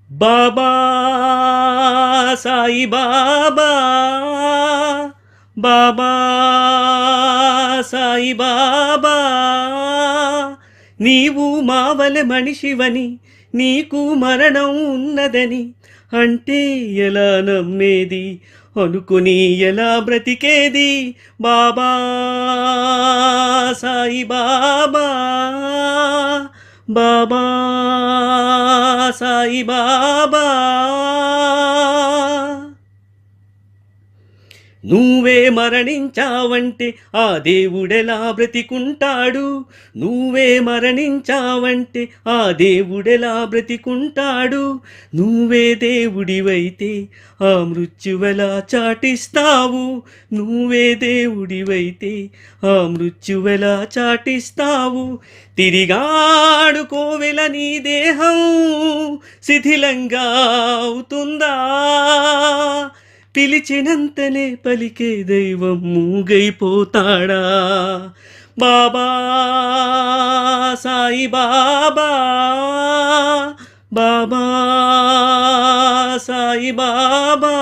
బాబా సాయి బాబా, బాబా సాయి బాబా, నీవు మావలె మనిషివని, నీకు మరణం ఉన్నదని అంటే ఎలా నమ్మేది, అనుకుని ఎలా బ్రతికేది. బాబా సాయి బాబా, బాబా సాయి బాబా, నువ్వే మరణించావంటే ఆ దేవుడెలా బ్రతికుంటాడు. నువ్వే మరణించావంటే ఆ దేవుడెలా బ్రతికుంటాడు. నువ్వే దేవుడివైతే ఆ మృత్యువెలా చాటిస్తావు. నువ్వే దేవుడివైతే ఆ మృత్యువెలా చాటిస్తావు. తిరిగాడుకోవెల నీ దేహం శిథిలంగా అవుతుందా. పిలిచినంతనే పలికే దైవం మూగైపోతాడా. బాబా సాయి బాబా, బాబా సాయి బాబా.